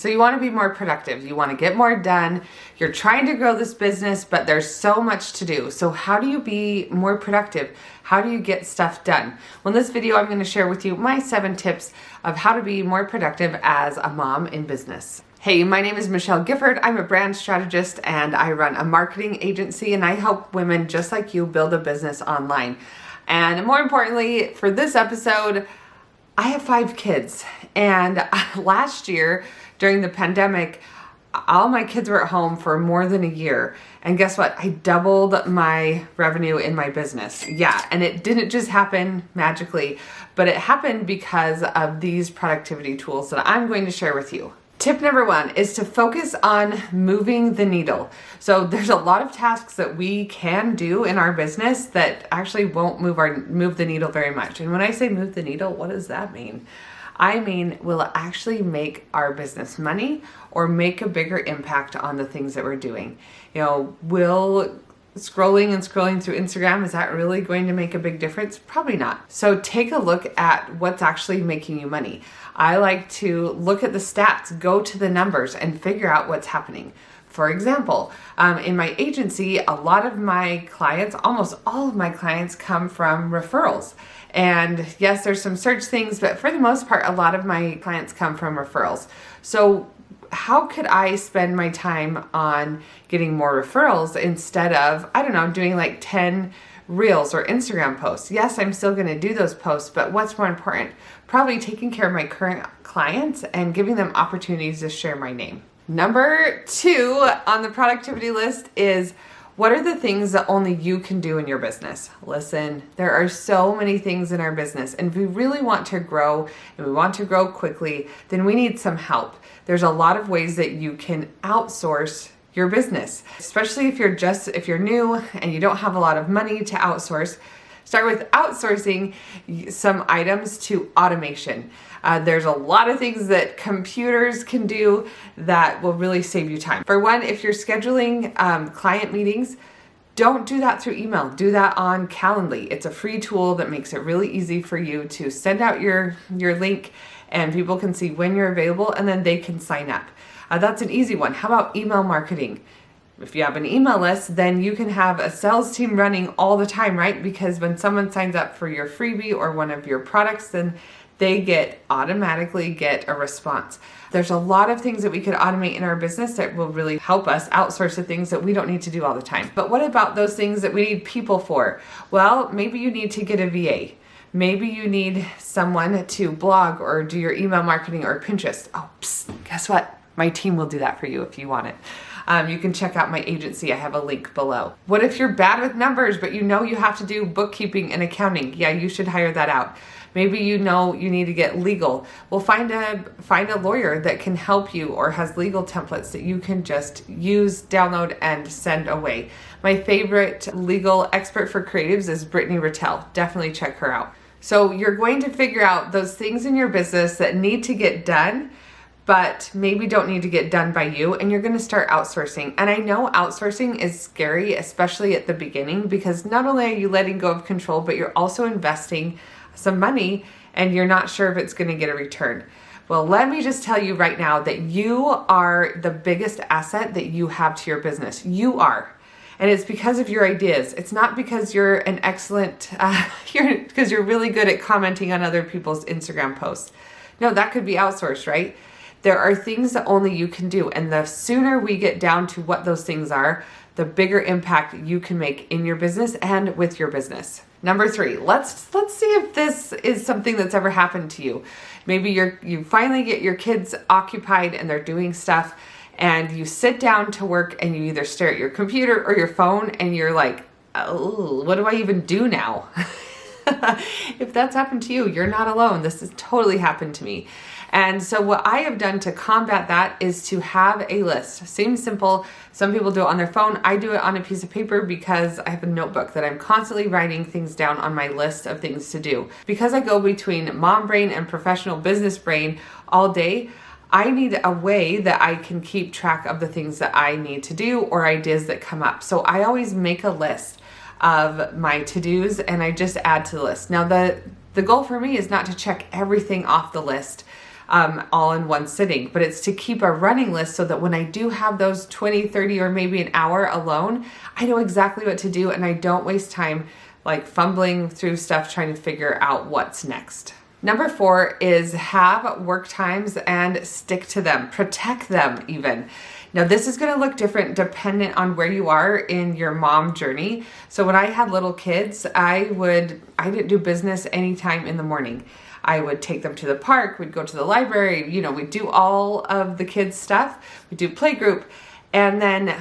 So you want to be more productive. You want to get more done. You're trying to grow this business, but there's so much to do. So how do you be more productive? How do you get stuff done? Well, in this video, I'm going to share with you my 7 tips of how to be more productive as a mom in business. Hey, my name is Michelle Gifford. I'm a brand strategist and I run a marketing agency, and I help women just like you build a business online. And more importantly, for this episode, I have 5 kids, and last year during the pandemic, all my kids were at home for more than a year. And guess what? I doubled my revenue in my business. Yeah, and it didn't just happen magically, but it happened because of these productivity tools that I'm going to share with you. Tip number 1 is to focus on moving the needle. So there's a lot of tasks that we can do in our business that actually won't move the needle very much. And when I say move the needle, what does that mean? I mean, will it actually make our business money or make a bigger impact on the things that we're doing? You know, will scrolling through Instagram, is that really going to make a big difference? Probably not. So take a look at what's actually making you money. I like to look at the stats, go to the numbers, and figure out what's happening. For example, in my agency, a lot of my clients, almost all of my clients, come from referrals. And yes, there's some search things, but for the most part, a lot of my clients come from referrals. So how could I spend my time on getting more referrals instead of, I don't know, doing like 10 reels or Instagram posts? Yes, I'm still going to do those posts, but what's more important? Probably taking care of my current clients and giving them opportunities to share my name. Number 2 on the productivity list is, what are the things that only you can do in your business? Listen, there are so many things in our business, and if we really want to grow and we want to grow quickly, then we need some help. There's a lot of ways that you can outsource your business, especially if you're new and you don't have a lot of money to outsource. Start with outsourcing some items to automation. There's a lot of things that computers can do that will really save you time. For one, if you're scheduling client meetings, don't do that through email. Do that on Calendly. It's a free tool that makes it really easy for you to send out your link, and people can see when you're available, and then they can sign up. That's an easy one. How about email marketing? If you have an email list, then you can have a sales team running all the time, right? Because when someone signs up for your freebie or one of your products, then they automatically get a response. There's a lot of things that we could automate in our business that will really help us outsource the things that we don't need to do all the time. But what about those things that we need people for? Well, maybe you need to get a VA. Maybe you need someone to blog or do your email marketing or Pinterest. Oh, guess what? My team will do that for you if you want it. You can check out my agency. I have a link below. What if you're bad with numbers, but you know you have to do bookkeeping and accounting? Yeah, you should hire that out. Maybe you know you need to get legal. Well, find a lawyer that can help you or has legal templates that you can just use, download, and send away. My favorite legal expert for creatives is Brittany Rattel. Definitely check her out. So you're going to figure out those things in your business that need to get done, but maybe don't need to get done by you, and you're going to start outsourcing. And I know outsourcing is scary, especially at the beginning, because not only are you letting go of control, but you're also investing some money and you're not sure if it's going to get a return. Well, let me just tell you right now that you are the biggest asset that you have to your business. You are. And it's because of your ideas. It's not because you're an excellent, because you're really good at commenting on other people's Instagram posts. No, that could be outsourced, right? There are things that only you can do, and the sooner we get down to what those things are, the bigger impact you can make in your business and with your business. Number 3, let's see if this is something that's ever happened to you. Maybe you finally get your kids occupied and they're doing stuff, and you sit down to work and you either stare at your computer or your phone and you're like, oh, what do I even do now? If that's happened to you, you're not alone. This has totally happened to me. And so what I have done to combat that is to have a list. Seems simple. Some people do it on their phone. I do it on a piece of paper because I have a notebook that I'm constantly writing things down on my list of things to do. Because I go between mom brain and professional business brain all day, I need a way that I can keep track of the things that I need to do or ideas that come up. So I always make a list of my to-dos and I just add to the list. Now the goal for me is not to check everything off the list. all in one sitting, but it's to keep a running list so that when I do have those 20, 30, or maybe an hour alone, I know exactly what to do and I don't waste time like fumbling through stuff trying to figure out what's next. Number 4 is have work times and stick to them, protect them even. Now this is going to look different dependent on where you are in your mom journey. So when I had little kids, I didn't do business anytime in the morning. I would take them to the park, we'd go to the library, we'd do all of the kids' stuff, we'd do playgroup. And then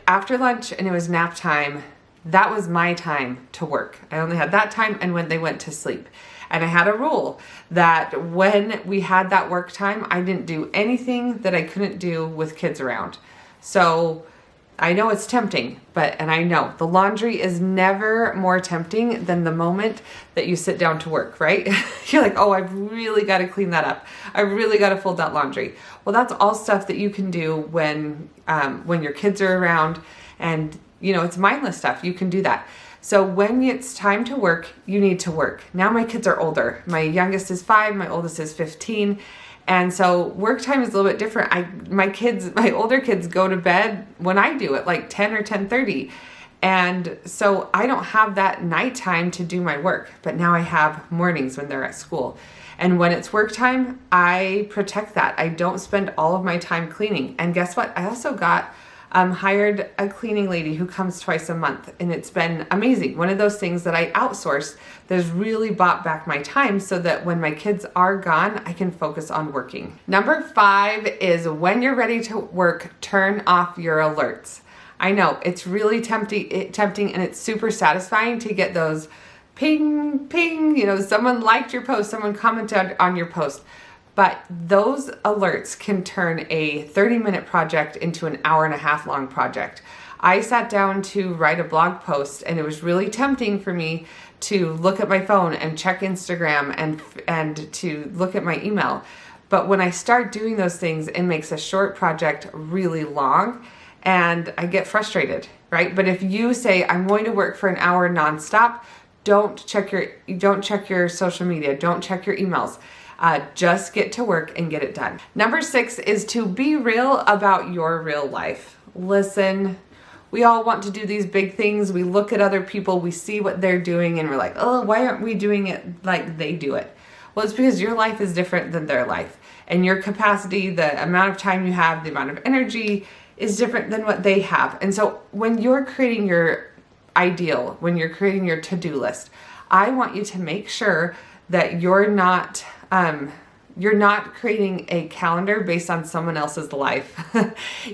after lunch and it was nap time, that was my time to work. I only had that time and when they went to sleep. And I had a rule that when we had that work time, I didn't do anything that I couldn't do with kids around. So I know it's tempting, and I know the laundry is never more tempting than the moment that you sit down to work, right? You're like, oh, I've really got to clean that up. I really got to fold that laundry. Well, that's all stuff that you can do when your kids are around, and it's mindless stuff. You can do that. So when it's time to work, you need to work. Now my kids are older. My youngest is 5, my oldest is 15. And so work time is a little bit different. My older kids go to bed when I do at like 10 or 10:30. And so I don't have that nighttime to do my work, but now I have mornings when they're at school. And when it's work time, I protect that. I don't spend all of my time cleaning. And guess what? I also got hired a cleaning lady who comes twice a month, and it's been amazing. One of those things that I outsource that has really bought back my time so that when my kids are gone, I can focus on working. Number 5 is when you're ready to work, turn off your alerts. I know it's really tempting and it's super satisfying to get those ping, ping, someone liked your post, someone commented on your post. But those alerts can turn a 30-minute project into an hour-and-a-half long project. I sat down to write a blog post, and it was really tempting for me to look at my phone and check Instagram and to look at my email. But when I start doing those things, it makes a short project really long, and I get frustrated, right? But if you say, I'm going to work for an hour nonstop, don't check your social media, don't check your emails. Just get to work and get it done. Number 6 is to be real about your real life. Listen, we all want to do these big things. We look at other people, we see what they're doing, and we're like, oh, why aren't we doing it like they do it? Well, it's because your life is different than their life. And your capacity, the amount of time you have, the amount of energy is different than what they have. And so when you're creating your ideal, when you're creating your to-do list, I want you to make sure that you're not creating a calendar based on someone else's life.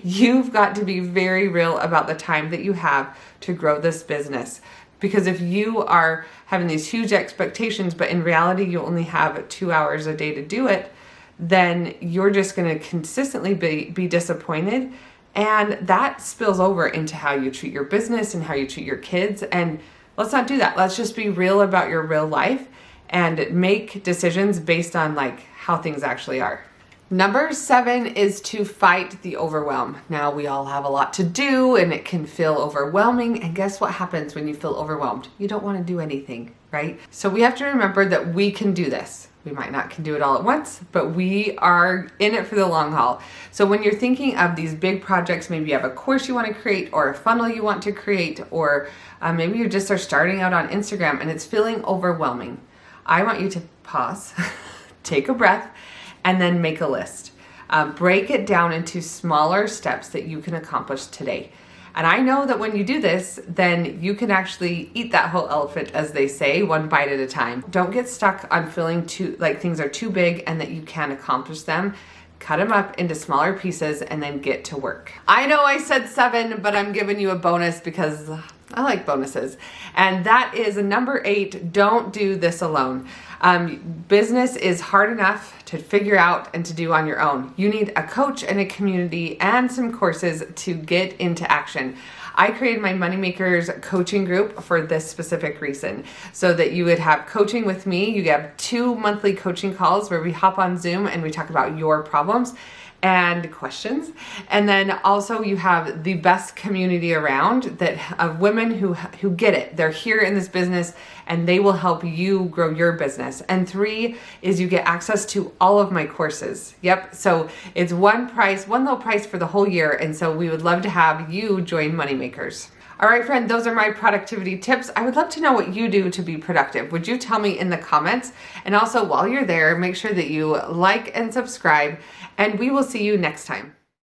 You've got to be very real about the time that you have to grow this business. Because if you are having these huge expectations, but in reality you only have 2 hours a day to do it, then you're just going to consistently be disappointed. And that spills over into how you treat your business and how you treat your kids. And let's not do that. Let's just be real about your real life and make decisions based on like how things actually are. Number 7 is to fight the overwhelm. Now we all have a lot to do and it can feel overwhelming. And guess what happens when you feel overwhelmed? You don't want to do anything, right? So we have to remember that we can do this. We might not can do it all at once, but we are in it for the long haul. So when you're thinking of these big projects, maybe you have a course you want to create or a funnel you want to create, or maybe you just are starting out on Instagram and it's feeling overwhelming. I want you to pause, take a breath, and then make a list. Break it down into smaller steps that you can accomplish today. And I know that when you do this, then you can actually eat that whole elephant, as they say, one bite at a time. Don't get stuck on feeling like things are too big and that you can't accomplish them. Cut them up into smaller pieces and then get to work. I know I said 7, but I'm giving you a bonus because I like bonuses. And that is number 8, don't do this alone. Business is hard enough to figure out and to do on your own. You need a coach and a community and some courses to get into action. I created my Moneymakers coaching group for this specific reason, so that you would have coaching with me. You have 2 monthly coaching calls where we hop on Zoom and we talk about your problems. and questions. And then also you have the best community around of women who get it. They're here in this business and they will help you grow your business. And 3 is you get access to all of my courses. Yep. So it's one low price for the whole year. And so we would love to have you join Moneymakers. All right, friend, those are my productivity tips. I would love to know what you do to be productive. Would you tell me in the comments? And also, while you're there, make sure that you like and subscribe, and we will see you next time.